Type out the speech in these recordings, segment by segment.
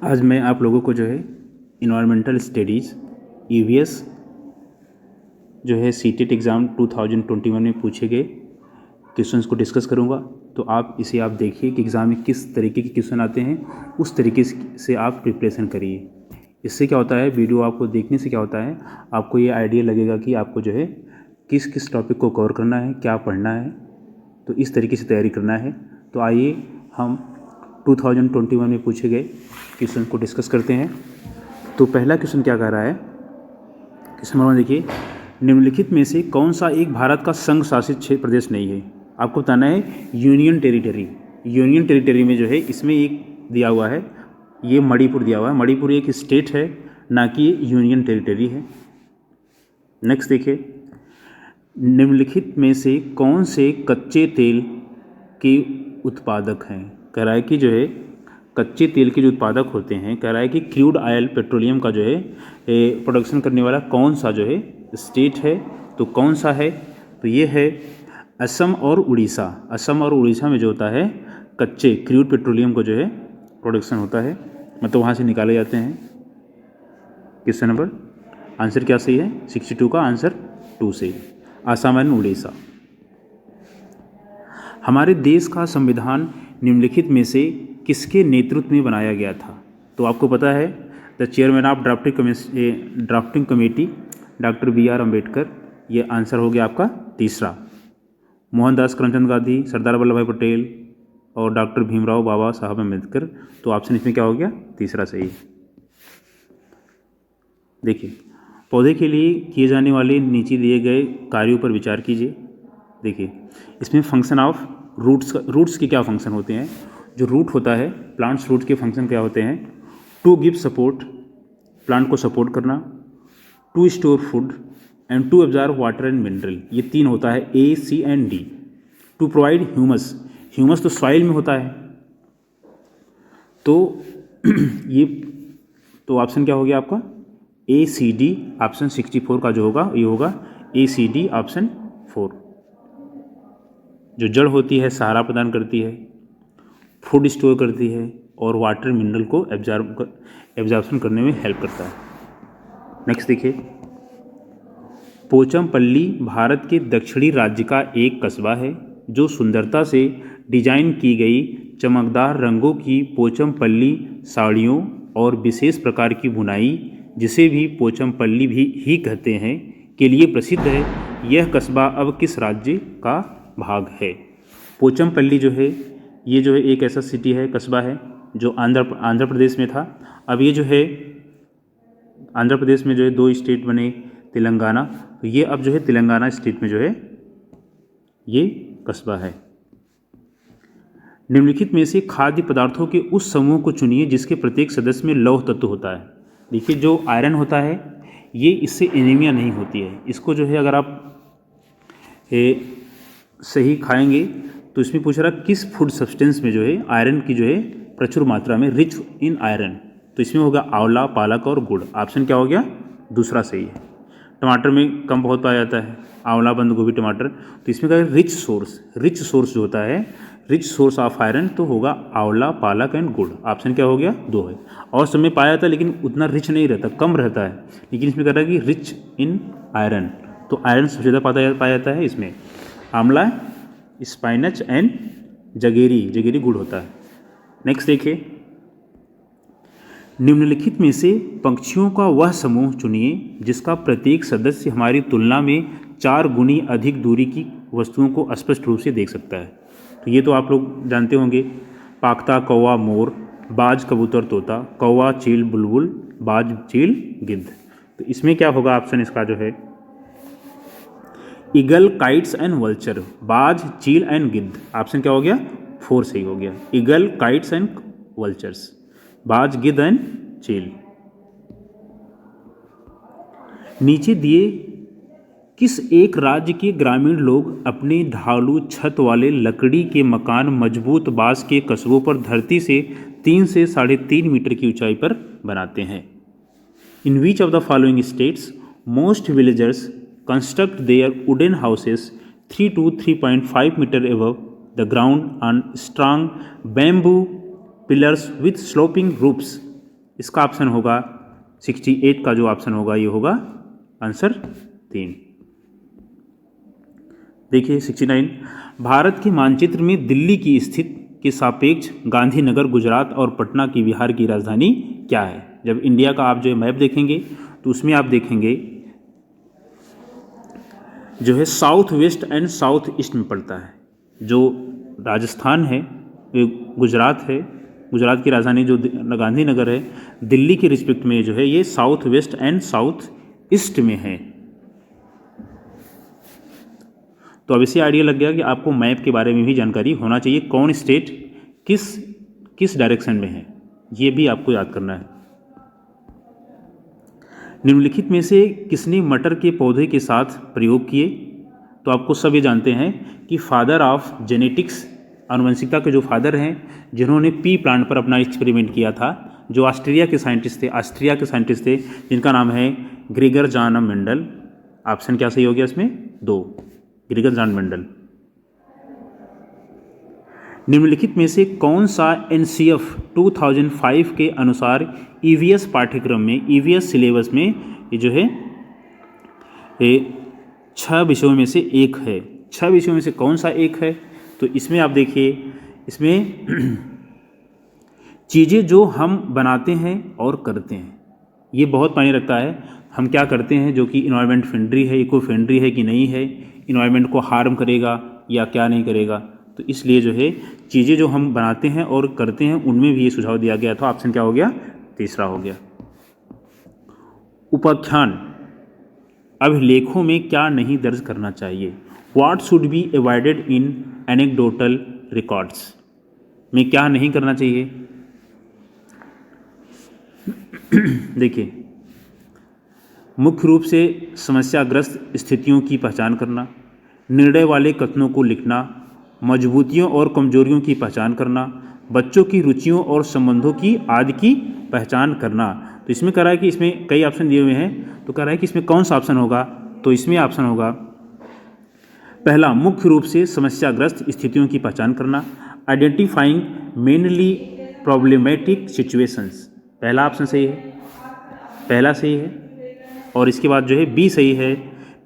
आज मैं आप लोगों को जो है इन्वायरमेंटल स्टडीज़ ईवीएस जो है सीटेट एग्ज़ाम 2021 में पूछे गए क्वेश्चंस को डिस्कस करूंगा। तो आप देखिए कि एग्ज़ाम में किस तरीके के क्वेश्चन आते हैं, उस तरीके से आप प्रिपरेशन करिए। इससे क्या होता है, वीडियो आपको देखने से क्या होता है, आपको ये आइडिया लगेगा कि आपको जो है किस किस टॉपिक को कवर करना है, क्या पढ़ना है, तो इस तरीके से तैयारी करना है। तो आइए हम 2021 में पूछे गए क्वेश्चन को डिस्कस करते हैं। तो पहला क्वेश्चन क्या कह रहा है, क्वेश्चन नंबर 1 देखिए, निम्नलिखित में से कौन सा एक भारत का संघ शासित प्रदेश नहीं है। आपको बताना है यूनियन टेरिटरी। यूनियन टेरिटरी में जो है इसमें एक दिया हुआ है, ये मणिपुर दिया हुआ है। मणिपुर एक स्टेट है, ना कि यूनियन टेरिटरी है। नेक्स्ट देखिए, निम्नलिखित में से कौन से कच्चे तेल के उत्पादक हैं। कह रहा है कि जो है कच्चे तेल के जो उत्पादक होते हैं, कह रहा है कि क्रूड ऑयल पेट्रोलियम का जो है प्रोडक्शन करने वाला कौन सा जो है स्टेट है। तो कौन सा है, तो ये है असम और उड़ीसा। असम और उड़ीसा में जो होता है कच्चे क्रूड पेट्रोलियम को जो है प्रोडक्शन होता है, मतलब वहाँ से निकाले जाते हैं। क्वेश्चन नंबर आंसर क्या सही है, 62 का आंसर 2 सही, असम एंड उड़ीसा। हमारे देश का संविधान निम्नलिखित में से किसके नेतृत्व में बनाया गया था। तो आपको पता है the chairman of drafting committee doctor BR Ambedkar, ये आंसर हो गया आपका तीसरा। मोहनदास करमचंद गांधी, सरदार वल्लभ भाई पटेल और डॉक्टर भीमराव बाबा साहब अम्बेडकर। तो ऑप्शन इसमें क्या हो गया, तीसरा सही। देखिए, पौधे के लिए किए जाने वाले नीचे दिए गए कार्यों पर विचार कीजिए। देखिए, इसमें फंक्शन ऑफ रूट्स के क्या फंक्शन होते हैं। जो रूट होता है, प्लांट्स रूट के फंक्शन क्या होते हैं, टू गिव सपोर्ट, प्लांट को सपोर्ट करना, to store food and to absorb water and mineral. ये 3 होता है, A, C and D। To provide humus, humus तो सॉइल में होता है। तो ये तो ऑप्शन क्या हो गया आपका, ACD। ऑप्शन 64 का जो होगा ये होगा ACD ऑप्शन 4। जो जड़ होती है सहारा प्रदान करती है, फूड स्टोर करती है और वाटर मिनरल को एब्जॉर्प्शन करने में हेल्प करता है। नेक्स्ट देखिए, पोचमपल्ली भारत के दक्षिणी राज्य का एक कस्बा है जो सुंदरता से डिजाइन की गई चमकदार रंगों की पोचमपल्ली साड़ियों और विशेष प्रकार की बुनाई, जिसे भी पोचमपल्ली भी ही कहते हैं, के लिए प्रसिद्ध है। यह कस्बा अब किस राज्य का भाग है। पोचमपल्ली जो है ये जो है एक ऐसा सिटी है, कस्बा है जो आंध्र प्रदेश में था। अब ये जो है आंध्र प्रदेश में जो है 2 स्टेट बने, तेलंगाना। तो ये अब जो है तेलंगाना स्टेट में जो है ये कस्बा है। निम्नलिखित में से खाद्य पदार्थों के उस समूह को चुनिए जिसके प्रत्येक सदस्य में लौह तत्व होता है। देखिए, जो आयरन होता है ये, इससे एनीमिया नहीं होती है। इसको जो है अगर आप सही खाएंगे तो इसमें पूछ रहा किस फूड सब्सटेंस में जो है आयरन की जो है प्रचुर मात्रा में, रिच इन आयरन। तो इसमें होगा आंवला, पालक और गुड़। ऑप्शन क्या हो गया, दूसरा सही है। टमाटर में कम बहुत पाया जाता है, आंवला, बंद गोभी, टमाटर। तो इसमें क्या है, रिच सोर्स जो होता है, रिच सोर्स ऑफ आयरन, तो होगा आंवला, पालक एंड गुड़। ऑप्शन क्या हो गया, 2 है। और सब में पाया जाता है लेकिन उतना रिच नहीं रहता, कम रहता है। लेकिन इसमें कह रहा है कि रिच इन आयरन, तो आयरन सबसे ज़्यादा पाया जाता है इसमें। आंवला, स्पाइनच एंड जगेरी गुड़ होता है। नेक्स्ट देखिए, निम्नलिखित में से पक्षियों का वह समूह चुनिए जिसका प्रत्येक सदस्य हमारी तुलना में 4 गुनी अधिक दूरी की वस्तुओं को स्पष्ट रूप से देख सकता है। तो ये तो आप लोग जानते होंगे, पाकता, कौवा, मोर, बाज, कबूतर, तोता, कौवा, चील, बुलबुल, बाज, चील, गिद्ध। तो इसमें क्या होगा ऑप्शन इसका जो है, ईगल, काइट्स एंड वल्चर, बाज, चील एंड गिद्ध। ऑप्शन क्या हो गया, 4 सही हो गया। ईगल, काइट्स एंड वल्चर्स, बाज, गिद्ध एंड चील। नीचे दिए किस एक राज्य के ग्रामीण लोग अपने ढालू छत वाले लकड़ी के मकान मजबूत बांस के कस्बों पर धरती से 3 से 3.5 मीटर की ऊंचाई पर बनाते हैं। In which of the following states most villagers construct their wooden houses 3 to 3.5 meter above the ground on strong bamboo pillars with sloping roofs. इसका ऑप्शन होगा 68 का जो ऑप्शन होगा ये होगा आंसर 3। देखिए 69, भारत के मानचित्र में दिल्ली की स्थिति के सापेक्ष गांधीनगर गुजरात और पटना की बिहार की राजधानी क्या है। जब इंडिया का आप जो मैप देखेंगे तो उसमें आप देखेंगे जो है south west and south east में पड़ता है। जो राजस्थान है, गुजरात है, गुजरात की राजधानी जो गांधीनगर है, दिल्ली के रिस्पेक्ट में जो है ये south west and south east में है। तो अब इसे आइडिया लग गया कि आपको मैप के बारे में भी जानकारी होना चाहिए, कौन स्टेट किस डायरेक्शन में है, ये भी आपको याद करना है। निम्नलिखित में से किसने मटर के पौधे के साथ प्रयोग किए। तो आपको सब ये जानते हैं कि फादर ऑफ जेनेटिक्स, आनुवंशिकता के जो फादर हैं, जिन्होंने पी प्लांट पर अपना एक्सपेरिमेंट किया था, जो ऑस्ट्रिया के साइंटिस्ट थे जिनका नाम है ग्रेगर जॉन मेंडल। ऑप्शन क्या सही हो गया इसमें? 2, ग्रेगर जॉन मेंडल। निम्नलिखित में से कौन सा एनसीएफ 2005 के अनुसार ईवीएस पाठ्यक्रम में, ईवीएस सिलेबस में ये जो है 6 विषयों में से एक है। 6 विषयों में से कौन सा एक है? तो इसमें आप देखिए, इसमें चीज़ें जो हम बनाते हैं और करते हैं, ये बहुत मायने रखता है। हम क्या करते हैं जो कि इन्वायरमेंट फ्रेंडली है, इको फ्रेंडली है कि नहीं है, इन्वायरमेंट को हार्म करेगा या क्या नहीं करेगा। तो इसलिए जो है चीज़ें जो हम बनाते हैं और करते हैं उनमें भी ये सुझाव दिया गया था। ऑप्शन क्या हो गया? तीसरा हो गया। उपाख्यान अभिलेखों में क्या नहीं दर्ज करना चाहिए? What should be avoided in anecdotal records में क्या नहीं करना चाहिए? देखिए, मुख्य रूप से समस्याग्रस्त स्थितियों की पहचान करना, निर्णय वाले कथनों को लिखना, मजबूतियों और कमजोरियों की पहचान करना, बच्चों की रुचियों और संबंधों की आदि की पहचान करना। तो इसमें कह रहा है कि इसमें कई ऑप्शन दिए हुए हैं, तो कह रहा है कि इसमें कौन सा ऑप्शन होगा? तो इसमें ऑप्शन होगा पहला, मुख्य रूप से समस्याग्रस्त स्थितियों की पहचान करना, आइडेंटिफाइंग मेनली प्रॉब्लमेटिक सिचुएशंस। पहला ऑप्शन सही है, पहला सही है। और इसके बाद जो है बी सही है,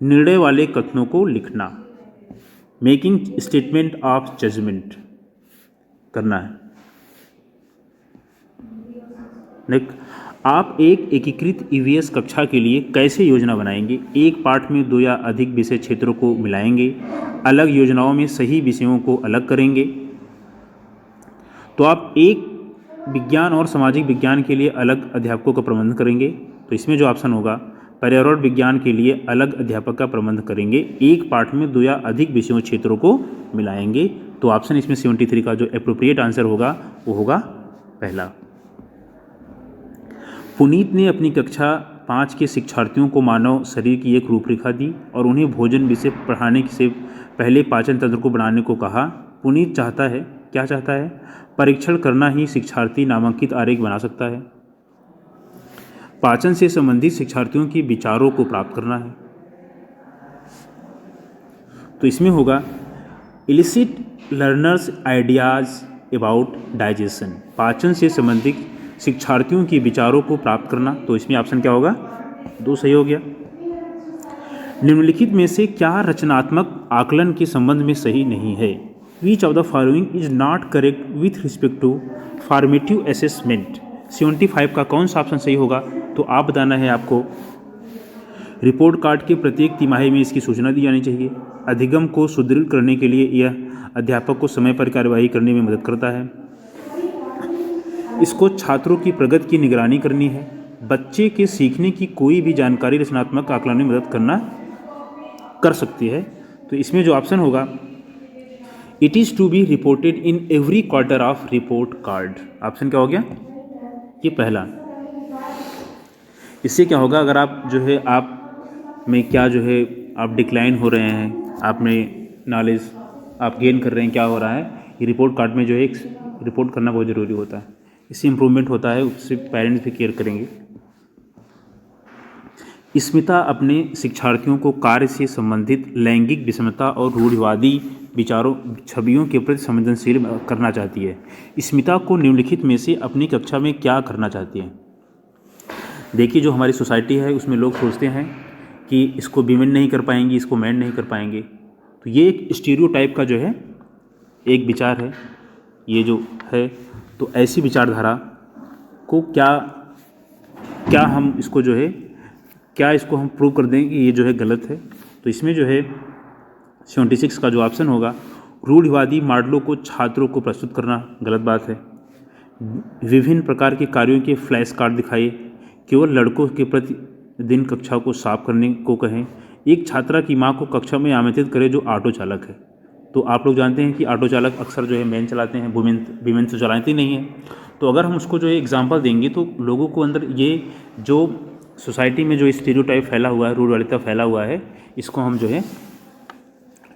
निर्णय वाले कथनों को लिखना, मेकिंग स्टेटमेंट ऑफ जजमेंट करना है। नेक्स्ट, आप एक एकीकृत ईवीएस कक्षा के लिए कैसे योजना बनाएंगे? एक पाठ में 2 या अधिक विषय क्षेत्रों को मिलाएंगे, अलग योजनाओं में सही विषयों को अलग करेंगे। तो आप एक विज्ञान और सामाजिक विज्ञान के लिए अलग अध्यापकों का प्रबंध करेंगे। तो इसमें जो ऑप्शन होगा, पर्यावरण विज्ञान के लिए अलग अध्यापक का प्रबंध करेंगे, एक पाठ में 2 या अधिक विषयों क्षेत्रों को मिलाएंगे। तो ऑप्शन इसमें 73 का जो एप्रोप्रिएट आंसर होगा वो होगा पहला। पुनीत ने अपनी कक्षा 5 के शिक्षार्थियों को मानव शरीर की एक रूपरेखा दी और उन्हें भोजन विषय पढ़ाने से पहले पाचन तंत्र को बनाने को कहा। पुनीत चाहता है, क्या चाहता है? परीक्षण करना ही शिक्षार्थी नामांकित आरेख बना सकता है। पाचन से संबंधित शिक्षार्थियों के विचारों को प्राप्त करना है। तो इसमें होगा illicit learners ideas about digestion, पाचन से संबंधित शिक्षार्थियों के विचारों को प्राप्त करना। तो इसमें ऑप्शन क्या होगा? 2 सही हो गया। निम्नलिखित में से क्या रचनात्मक आकलन के संबंध में सही नहीं है? Which of the following is not correct with respect to formative assessment. 75 का कौन सा ऑप्शन सही होगा? तो आप बताना है आपको। रिपोर्ट कार्ड के प्रत्येक तिमाही में इसकी सूचना दी जानी चाहिए। अधिगम को सुदृढ़ करने के लिए यह अध्यापक को समय पर कार्यवाही करने में मदद करता है। इसको छात्रों की प्रगति की निगरानी करनी है। बच्चे के सीखने की कोई भी जानकारी रचनात्मक आकलन में मदद कर सकती है। तो इसमें जो ऑप्शन होगा, it is to be reported in every quarter of report card. Option क्या हो गया? ये पहला। इससे क्या होगा, अगर आप जो है आप में क्या जो है आप डिक्लाइन हो रहे हैं, आप में नॉलेज आप गेन कर रहे हैं, क्या हो रहा है, ये रिपोर्ट कार्ड में जो है एक रिपोर्ट करना बहुत ज़रूरी होता है। इससे इम्प्रूवमेंट होता है, उससे पेरेंट्स भी केयर करेंगे। स्मिता अपने शिक्षार्थियों को कार्य से संबंधित लैंगिक विषमता और रूढ़िवादी विचारों छवियों के प्रति संवेदनशील करना चाहती है। स्मिता को निम्नलिखित में से अपनी कक्षा में क्या करना चाहती है? देखिए जो हमारी सोसाइटी है उसमें लोग सोचते हैं कि इसको वीमेन नहीं कर पाएंगी, इसको मैन नहीं कर पाएंगे। तो ये एक स्टीरियोटाइप का जो है एक विचार है ये जो है। तो ऐसी विचारधारा को क्या हम इसको जो है क्या इसको हम प्रूव कर दें कि ये जो है गलत है। तो इसमें जो है 76 का जो ऑप्शन होगा, रूढ़िवादी मॉडलों को छात्रों को प्रस्तुत करना गलत बात है। विभिन्न प्रकार के कार्यों के फ्लैश कार्ड दिखाइए, केवल लड़कों के प्रतिदिन कक्षा को साफ करने को कहें, एक छात्रा की मां को कक्षा में आमंत्रित करें जो ऑटो चालक है। तो आप लोग जानते हैं कि ऑटो चालक अक्सर जो है मैन चलाते हैं, वुमेन तो चलाते ही नहीं है। तो अगर हम उसको जो है एग्जाम्पल देंगे तो लोगों को अंदर ये जो सोसाइटी में जो स्टीरियोटाइप फैला हुआ है, रूढ़िवादिता फैला हुआ है, इसको हम जो है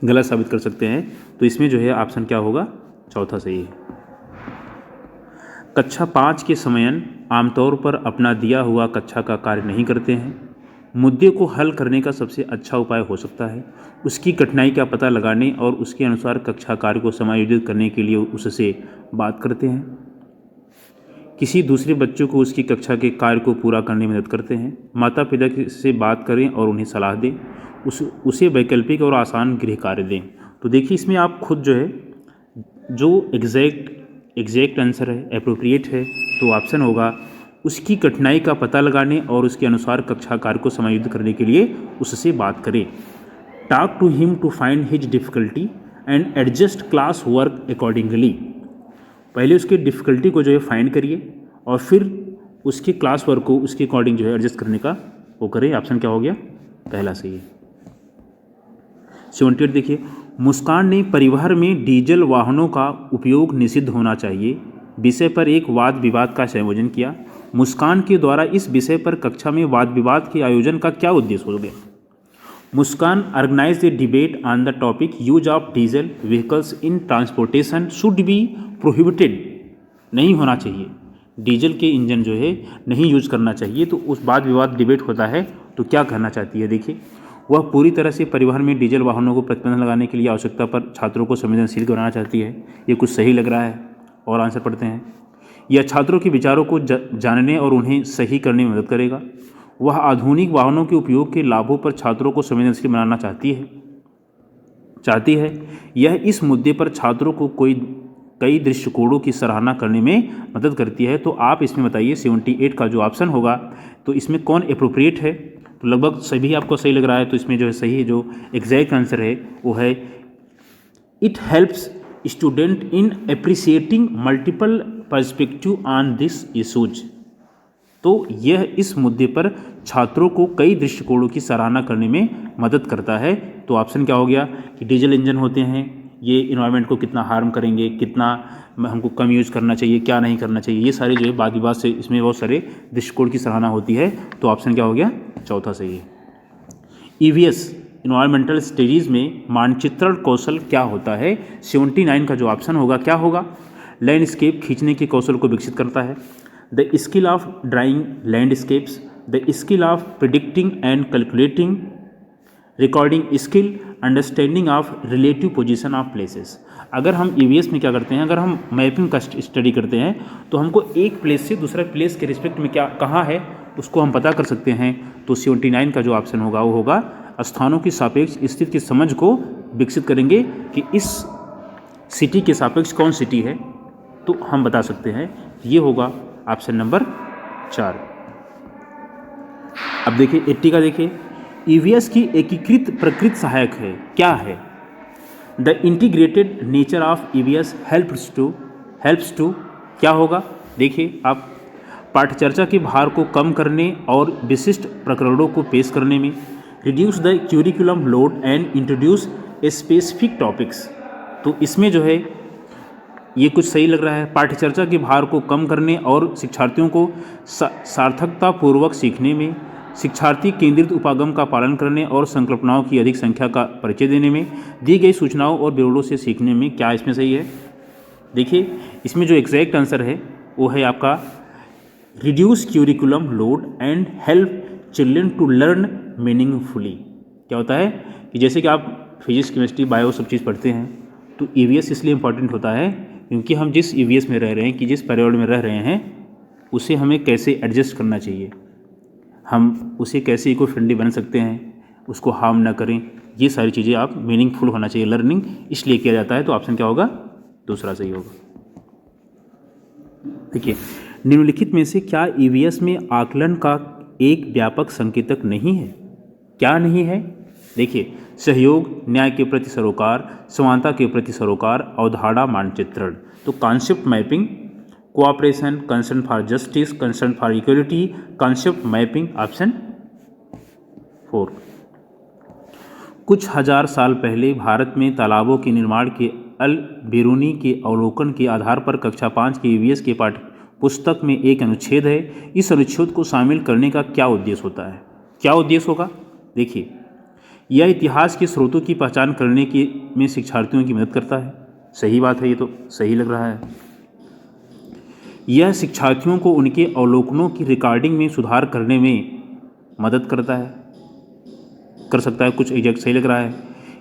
गलत साबित कर सकते हैं। तो इसमें जो है ऑप्शन क्या होगा, चौथा सही है। कक्षा 5 के समयन आमतौर पर अपना दिया हुआ कक्षा का कार्य नहीं करते हैं। मुद्दे को हल करने का सबसे अच्छा उपाय हो सकता है उसकी कठिनाई का पता लगाने और उसके अनुसार कक्षा कार्य को समायोजित करने के लिए उससे बात करते हैं। किसी दूसरे बच्चों को उसकी कक्षा के कार्य को पूरा करने में मदद करते हैं। माता पिता से बात करें और उन्हें सलाह दें, उसे वैकल्पिक और आसान गृह कार्य दें। तो देखिए इसमें आप खुद जो है जो एग्जैक्ट आंसर है, एप्रोप्रिएट है, तो ऑप्शन होगा उसकी कठिनाई का पता लगाने और उसके अनुसार कक्षा कार्य को समायोजित करने के लिए उससे बात करें। Talk to him to find his difficulty and adjust class work accordingly. पहले उसकी डिफ़िकल्टी को जो है फाइंड करिए और फिर उसके क्लास वर्क को उसके अकॉर्डिंग जो है एडजस्ट करने का वो करें। ऑप्शन क्या हो गया, पहला सही है। 78 देखिए, मुस्कान ने परिवहन में डीजल वाहनों का उपयोग निषिद्ध होना चाहिए विषय पर एक वाद विवाद का संयोजन किया। मुस्कान के द्वारा इस विषय पर कक्षा में वाद विवाद के आयोजन का क्या उद्देश्य हो गया। Muskan organise a debate on the topic use of diesel vehicles in transportation should be prohibited. नहीं होना चाहिए, डीजल के इंजन जो है नहीं यूज करना चाहिए। तो उस वाद विवाद डिबेट होता है तो क्या कहना चाहती है, देखिए वह पूरी तरह से परिवहन में डीजल वाहनों को प्रतिबंध लगाने के लिए आवश्यकता पर छात्रों को संवेदनशील बनाना चाहती है। ये कुछ सही लग रहा है और आंसर पढ़ते हैं। यह छात्रों के विचारों को जानने और उन्हें सही करने में मदद करेगा। वह आधुनिक वाहनों के उपयोग के लाभों पर छात्रों को संवेदनशील बनाना चाहती है। यह इस मुद्दे पर छात्रों को कई दृष्टिकोणों की सराहना करने में मदद करती है। तो आप इसमें बताइए 78 का जो ऑप्शन होगा तो इसमें कौन एप्रोप्रिएट है। तो लगभग सभी आपको सही लग रहा है। तो इसमें जो है सही जो एग्जैक्ट आंसर है वो है it helps student in appreciating multiple perspective on this issues. तो यह इस मुद्दे पर छात्रों को कई दृष्टिकोणों की सराहना करने में मदद करता है। तो ऑप्शन क्या हो गया कि डीजल इंजन होते हैं ये इन्वायरमेंट को कितना हार्म करेंगे, कितना हमको कम यूज़ करना चाहिए, क्या नहीं करना चाहिए, ये सारे जो है वाद विवाद से इसमें बहुत सारे दृष्टिकोण की सराहना होती है। तो ऑप्शन क्या हो गया, चौथा सही है। EVS इन्वायरमेंटल स्टडीज़ में मानचित्रण कौशल क्या होता है। 79 का जो ऑप्शन होगा क्या होगा, लैंडस्केप खींचने के कौशल को विकसित करता है। The skill of drawing landscapes, the skill of predicting and calculating, recording skill, understanding of relative position of places. अगर हम EVS में क्या करते हैं, अगर हम मैपिंग का स्टडी करते हैं तो हमको एक प्लेस से दूसरा प्लेस के रिस्पेक्ट में क्या कहाँ है उसको हम पता कर सकते हैं। तो 79 का जो ऑप्शन होगा वो होगा स्थानों की सापेक्ष स्थिति की समझ को विकसित करेंगे कि इस सिटी के सापेक्ष कौन सिटी है, तो हम बता सकते हैं। ये होगा ऑप्शन नंबर 4। अब देखिए 80 का देखिए, EVS की एकीकृत प्रकृति सहायक है क्या है। The integrated nature of EVS helps to क्या होगा। देखिए आप पाठ्यचर्चा के भार को कम करने और विशिष्ट प्रकरणों को पेश करने में, reduce the curriculum load and introduce specific topics. तो इसमें जो है ये कुछ सही लग रहा है, पाठ्यचर्चा के भार को कम करने और शिक्षार्थियों को सार्थकतापूर्वक सीखने में, शिक्षार्थी केंद्रित उपागम का पालन करने और संकल्पनाओं की अधिक संख्या का परिचय देने में, दी गई सूचनाओं और विवरणों से सीखने में। क्या इसमें सही है, देखिए इसमें जो एग्जैक्ट आंसर है वो है आपका reduce curriculum load and help children to learn meaningfully. क्या होता है कि जैसे कि आप फिजिक्स, केमिस्ट्री, बायो सब चीज़ पढ़ते हैं तो EVS इसलिए इम्पॉर्टेंट होता है क्योंकि हम जिस EVS में रह रहे हैं, कि जिस पर्यावरण में रह रहे हैं उसे हमें कैसे एडजस्ट करना चाहिए। हम उसे कैसे इको फ्रेंडली बना सकते हैं, उसको हार्म ना करें, ये सारी चीज़ें आप मीनिंगफुल होना चाहिए लर्निंग, इसलिए किया जाता है। तो ऑप्शन क्या होगा? दूसरा सही होगा। देखिए, निम्नलिखित में से क्या ईवीएस में आकलन का एक व्यापक संकेतक नहीं है? क्या नहीं है? देखिए, सहयोग, न्याय के प्रति सरोकार, समानता के प्रति सरोकार, अवधारणा मानचित्रण। तो concept mapping, cooperation, concern for justice, concern for equality, concept mapping, option 4। कुछ हजार साल पहले भारत में तालाबों के निर्माण के अल बेरूनी के अवलोकन के आधार पर कक्षा 5 के ईवीएस के पाठ्य पुस्तक में एक अनुच्छेद है। इस अनुच्छेद को शामिल करने का क्या उद्देश्य होता है? क्या उद्देश्य होगा? देखिए, यह इतिहास के स्रोतों की पहचान करने के में शिक्षार्थियों की मदद करता है। सही बात है, ये तो सही लग रहा है। यह शिक्षार्थियों को उनके अवलोकनों की रिकॉर्डिंग में सुधार करने में मदद करता है, कर सकता है। कुछ एग्जैक्ट सही लग रहा है।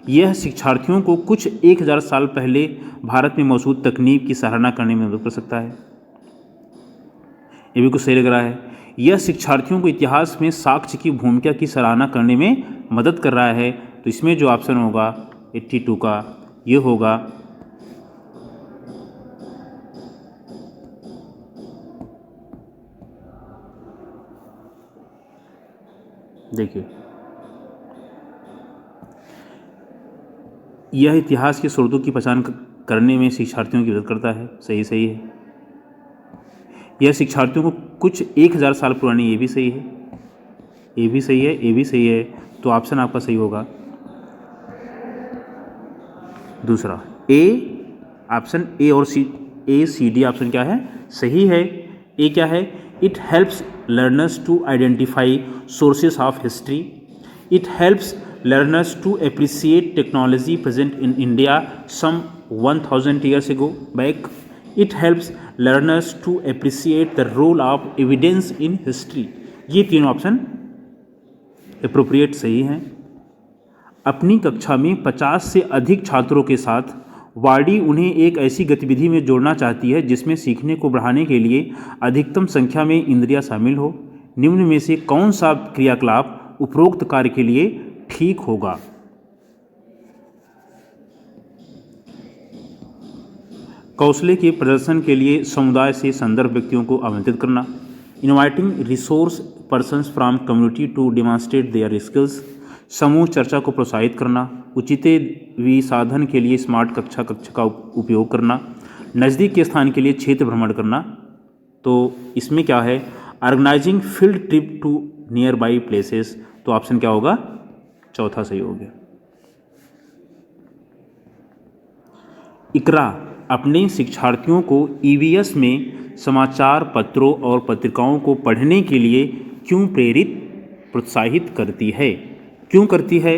यह शिक्षार्थियों को कुछ 1000 साल पहले भारत में मौजूद तकनीक की सराहना करने में मदद कर सकता है। ये भी कुछ सही लग रहा है। यह शिक्षार्थियों को इतिहास में साक्ष्य की भूमिका की सराहना करने में मदद कर रहा है। तो इसमें जो ऑप्शन होगा 82 का, ये होगा देखिए, यह इतिहास के स्रोतों की पहचान करने में शिक्षार्थियों की मदद करता है। सही है। यह शिक्षार्थियों को कुछ 1000 साल पुरानी, ये भी सही है, ये भी सही है, ये भी सही है। तो ऑप्शन आपका सही होगा दूसरा, ए। ऑप्शन ए और सी, ए सी डी ऑप्शन क्या है? सही है। ए क्या है? It helps learners to identify sources of history, it helps learners to appreciate technology present in India some 1000 years ago back. It helps learners to appreciate the role of evidence in history. ये तीनों option appropriate सही हैं। अपनी कक्षा में 50 से अधिक छात्रों के साथ वाडी उन्हें एक ऐसी गतिविधि में जोड़ना चाहती है जिसमें सीखने को बढ़ाने के लिए अधिकतम संख्या में इंद्रियां शामिल हो। निम्न में से कौन सा क्रियाकलाप उपरोक्त कार्य के लिए ठीक होगा? कौशले के प्रदर्शन के लिए समुदाय से संदर्भ व्यक्तियों को आमंत्रित करना, inviting resource persons from community to demonstrate their skills, समूह चर्चा को प्रोत्साहित करना, उचित विसाधन के लिए स्मार्ट कक्षा का उपयोग करना, नज़दीक के स्थान के लिए क्षेत्र भ्रमण करना। तो इसमें क्या है? Organising field trip to nearby places. तो ऑप्शन क्या होगा? चौथा सही हो गया। इकरा अपने शिक्षार्थियों को ईवीएस में समाचार पत्रों और पत्रिकाओं को पढ़ने के लिए क्यों प्रोत्साहित करती है? क्यों करती है?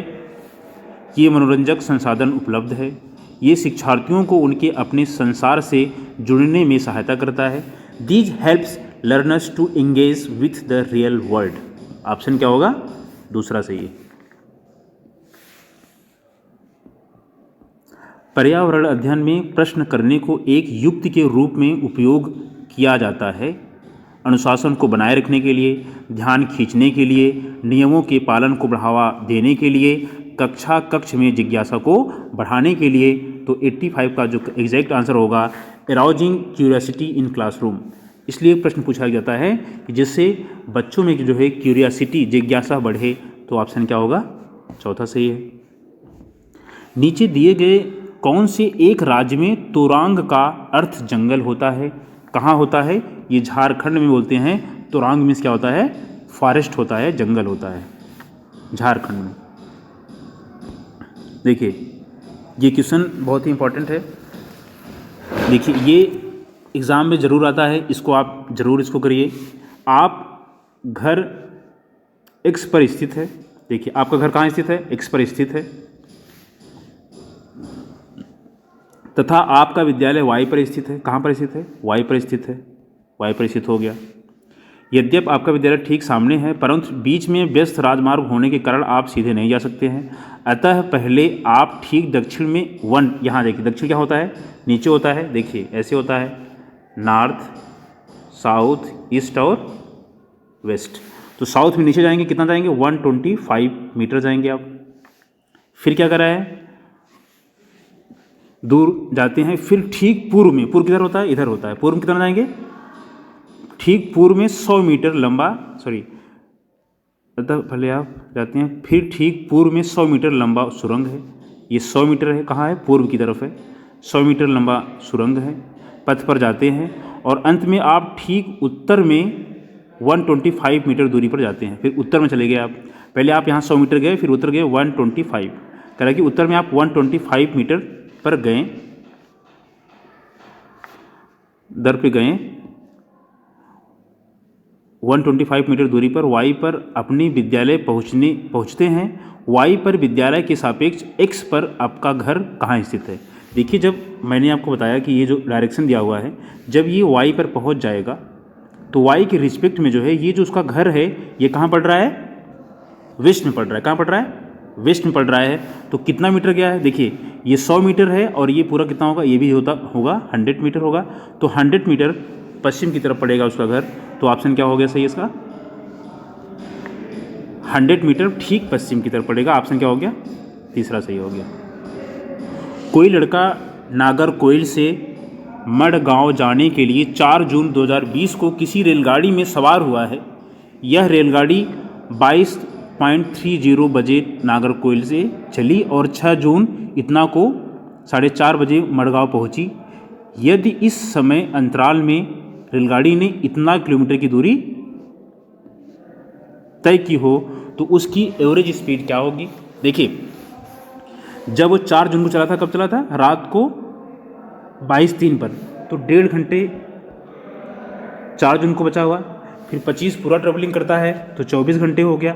ये मनोरंजक संसाधन उपलब्ध है, ये शिक्षार्थियों को उनके अपने संसार से जुड़ने में सहायता करता है। These helps learners to engage with the real world. Option क्या होगा? दूसरा सही है। पर्यावरण अध्ययन में प्रश्न करने को एक युक्ति के रूप में उपयोग किया जाता है। अनुशासन को बनाए रखने के लिए, ध्यान खींचने के लिए, नियमों के पालन को बढ़ावा देने के लिए, कक्ष में जिज्ञासा को बढ़ाने के लिए। तो 85 का जो एग्जैक्ट आंसर होगा अराउजिंग क्यूरियोसिटी इन क्लासरूम। इसलिए प्रश्न पूछा जाता है कि जिससे बच्चों में जो है क्यूरियोसिटी, जिज्ञासा बढ़े। तो ऑप्शन क्या होगा? चौथा सही है। नीचे दिए गए कौन से एक राज्य में तोरांग का अर्थ जंगल होता है? कहाँ होता है? ये झारखंड में बोलते हैं। तोरांग मीन्स क्या होता है? फॉरेस्ट होता है, जंगल होता है झारखंड में। देखिए, ये क्वेश्चन बहुत ही इंपॉर्टेंट है। देखिए, ये एग्ज़ाम में ज़रूर आता है, इसको आप ज़रूर इसको करिए। आप घर एक्स पर स्थित है। देखिए, आपका घर कहाँ स्थित है? एक्स पर स्थित है। तथा आपका विद्यालय वाई पर स्थित है। कहाँ पर स्थित है? वाई पर स्थित है। वाई पर स्थित हो गया। यद्यपि आपका विद्यालय ठीक सामने है, परंतु बीच में व्यस्त राजमार्ग होने के कारण आप सीधे नहीं जा सकते हैं। अतः पहले आप ठीक दक्षिण में यहाँ देखिए, दक्षिण क्या होता है? नीचे होता है। देखिए, ऐसे होता है, नॉर्थ, साउथ, ईस्ट और वेस्ट। तो साउथ में नीचे जाएंगे, कितना जाएंगे 125 मीटर जाएंगे आप। फिर क्या करा है, दूर जाते हैं, फिर ठीक पूर्व में, पूर्व किधर होता है, इधर होता है, पूर्व में कितना जाएंगे, ठीक पूर्व में 100 मीटर लंबा, सॉरी पहले आप जाते हैं, फिर ठीक पूर्व में 100 मीटर लंबा सुरंग है। ये 100 मीटर है, कहाँ है, पूर्व की तरफ है, 100 मीटर लंबा सुरंग है। पथ पर जाते हैं और अंत में आप ठीक उत्तर में 125 मीटर दूरी पर जाते हैं। फिर उत्तर में चले गए आप, पहले आप यहाँ 100 मीटर गए, फिर उत्तर गए 125, कह रहा कि उत्तर में आप 125 मीटर पर गए, दर पे गए 125 मीटर दूरी पर वाई पर अपनी विद्यालय पहुँचते हैं। वाई पर विद्यालय के सापेक्ष एक्स पर आपका घर कहाँ स्थित है। देखिए, जब मैंने आपको बताया कि ये जो डायरेक्शन दिया हुआ है, जब ये वाई पर पहुँच जाएगा तो वाई के रिस्पेक्ट में जो है ये जो उसका घर है ये कहाँ पड़ रहा है, वेस्ट में पड़ रहा है। कहाँ पड़ रहा है, वेस्ट में पड़ रहा है। तो कितना मीटर गया है, देखिए ये 100 मीटर है और ये पूरा कितना होगा, ये भी होगा 100 मीटर होगा। तो 100 मीटर पश्चिम की तरफ पड़ेगा उसका घर। तो ऑप्शन क्या हो गया सही इसका, 100 मीटर ठीक पश्चिम की तरफ पड़ेगा। ऑप्शन क्या हो गया, तीसरा सही हो गया। कोई लड़का नागरकोइल से मडगांव जाने के लिए 4 जून 2020 को किसी रेलगाड़ी में सवार हुआ है। यह रेलगाड़ी 22.30 बजे नागरकोइल से चली और 6 जून इतना को 4:30 बजे मडगांव पहुंची। यदि इस समय अंतराल में रेलगाड़ी ने इतना किलोमीटर की दूरी तय की हो तो उसकी एवरेज स्पीड क्या होगी। देखिए, जब वो 4 जून को चला था, कब चला था, रात को 22:03 पर, तो 1.5 घंटे 4 जून को बचा हुआ। फिर 25 पूरा ट्रेवलिंग करता है तो 24 घंटे हो गया।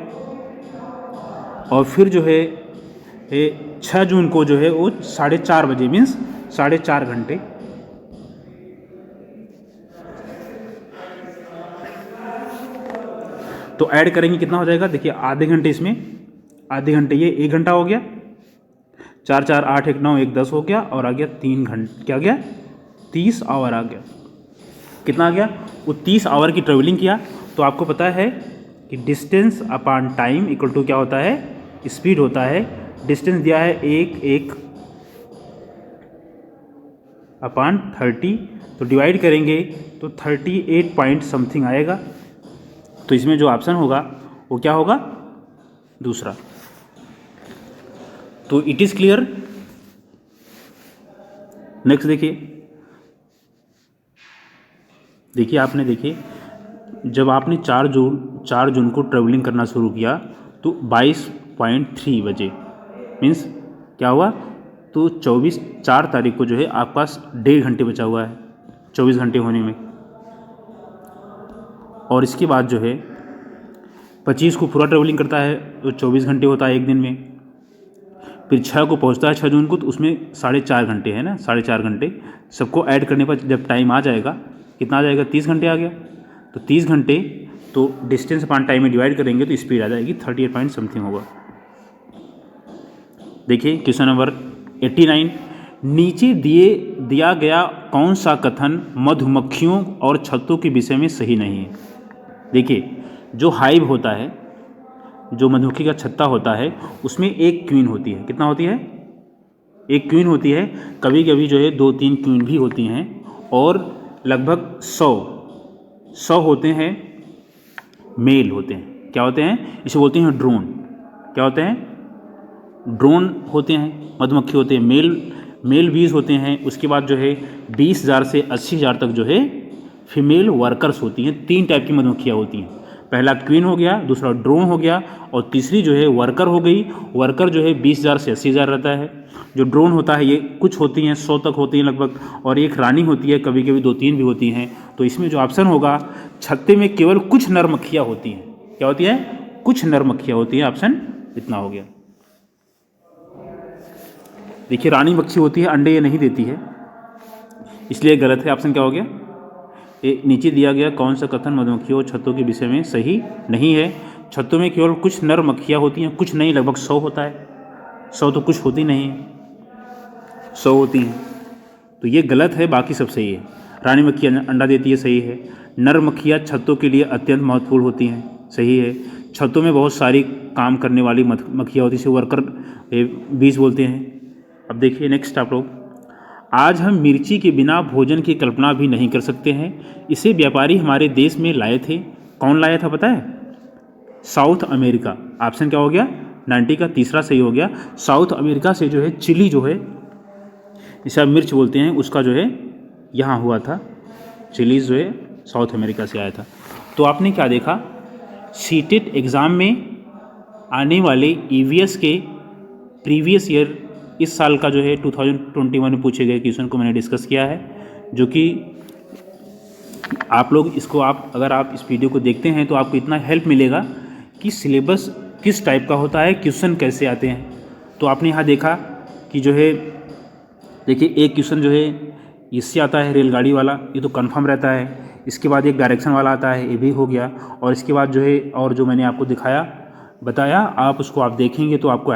और फिर जो है 6 जून को जो है वो 4:30 बजे, मीन्स 4.5 घंटे। तो ऐड करेंगे कितना हो जाएगा, देखिए आधे घंटे इसमें, आधे घंटे ये 1 घंटा हो गया, 4 4 8 1 9 1 10 हो गया, और आ गया 3 घंटे, क्या गया 30 आवर आ गया। कितना आ गया, वो 30 आवर की ट्रेवलिंग किया। तो आपको पता है कि distance upon time equal to क्या होता है, स्पीड होता है। डिस्टेंस दिया है 1 अपॉन 30, तो डिवाइड करेंगे तो 38 पॉइंट समथिंग आएगा। तो इसमें जो ऑप्शन होगा वो क्या होगा, दूसरा। तो इट इज़ क्लियर। नेक्स्ट देखिए आपने, देखिए जब आपने 4 जून को ट्रेवलिंग करना शुरू किया तो 22.3 बजे, मीन्स क्या हुआ, तो 4 तारीख को जो है आपके पास 1.5 घंटे बचा हुआ है 24 घंटे होने में। और इसके बाद जो है 25 को पूरा ट्रेवलिंग करता है तो 24 घंटे होता है एक दिन में। फिर 6 को पहुंचता है 6 जून को, तो उसमें 4.5 घंटे है ना, 4.5 घंटे। सबको ऐड करने पर जब टाइम आ जाएगा, कितना आ जाएगा, 30 घंटे आ गया। तो 30 घंटे तो डिस्टेंस अपॉन टाइम में डिवाइड करेंगे तो स्पीड आ जाएगी 38 पॉइंट समथिंग होगा। देखिए क्वेश्चन नंबर 89, नीचे दिया गया कौन सा कथन मधुमक्खियों और छत्तों के विषय में सही नहीं है। देखिए, जो हाइव होता है, जो मधुमक्खी का छत्ता होता है, उसमें एक क्वीन होती है। कितना होती है, एक क्वीन होती है। कभी कभी जो है 2-3 क्वीन भी होती हैं, और लगभग 100 होते हैं, मेल होते हैं। क्या होते हैं, इसे बोलते हैं ड्रोन। क्या होते हैं, ड्रोन होते हैं, मधुमक्खी होते हैं, मेल बीज होते हैं। उसके बाद जो है 20,000 से 80,000 तक जो है फीमेल वर्कर्स होती हैं। 3 टाइप की मधुमक्खियाँ होती हैं। पहला क्वीन हो गया, दूसरा ड्रोन हो गया, और तीसरी जो है वर्कर हो गई। वर्कर जो है 20,000 से 80,000 रहता है। जो ड्रोन होता है ये कुछ होती हैं 100 तक होती हैं लगभग, और एक रानी होती है, कभी कभी 2-3 भी होती हैं। तो इसमें जो ऑप्शन होगा, छत्ते में केवल कुछ नर मक्खियाँ होती हैं। क्या होती है, कुछ नर मक्खियाँ होती हैं। ऑप्शन इतना हो गया। देखिए, रानी मक्खी होती है, अंडे ये नहीं देती है, इसलिए गलत है। ऑप्शन क्या हो गया, नीचे दिया गया कौन सा कथन मधुमक्खियों और छत्तों के विषय में सही नहीं है। छत्तों में केवल कुछ नर मक्खियाँ होती हैं, कुछ नहीं, लगभग 100 होता है। 100 तो कुछ होती नहीं है, 100 होती हैं। तो ये गलत है, बाकी सब सही है। रानी मक्खी अंडा देती है, सही है। नर मक्खियाँ छत्तों के लिए अत्यंत महत्वपूर्ण होती हैं। सही है। छतों में बहुत सारी काम करने वाली मक्खियाँ होती है, इसे वर्कर बीज बोलते हैं। अब देखिए नेक्स्ट आप लोग, आज हम मिर्ची के बिना भोजन की कल्पना भी नहीं कर सकते हैं। इसे व्यापारी हमारे देश में लाए थे। कौन लाया था पता है? South America. ऑप्शन क्या हो गया? 90 का तीसरा सही हो गया। साउथ अमेरिका से जो है चिली जो है, इसे आप मिर्च बोलते हैं, उसका जो है यहाँ हुआ था। चिलीज जो है साउथ अमेरिका से आया था। तो आपने क्या देखा, सीटेट एग्ज़ाम में आने वाले ईवीएस के प्रीवियस ईयर इस साल का जो है 2021 में पूछे गए क्वेश्चन को मैंने डिस्कस किया है, जो कि आप लोग इसको अगर आप इस वीडियो को देखते हैं तो आपको इतना हेल्प मिलेगा कि सिलेबस किस टाइप का होता है, क्वेश्चन कैसे आते हैं। तो आपने यहाँ देखा कि जो है, देखिए एक क्वेश्चन जो है इससे आता है रेलगाड़ी वाला, ये तो कंफर्म रहता है। इसके बाद एक डायरेक्शन वाला आता है, ये भी हो गया। और इसके बाद जो है, और जो मैंने आपको बताया, आप उसको आप देखेंगे तो आपको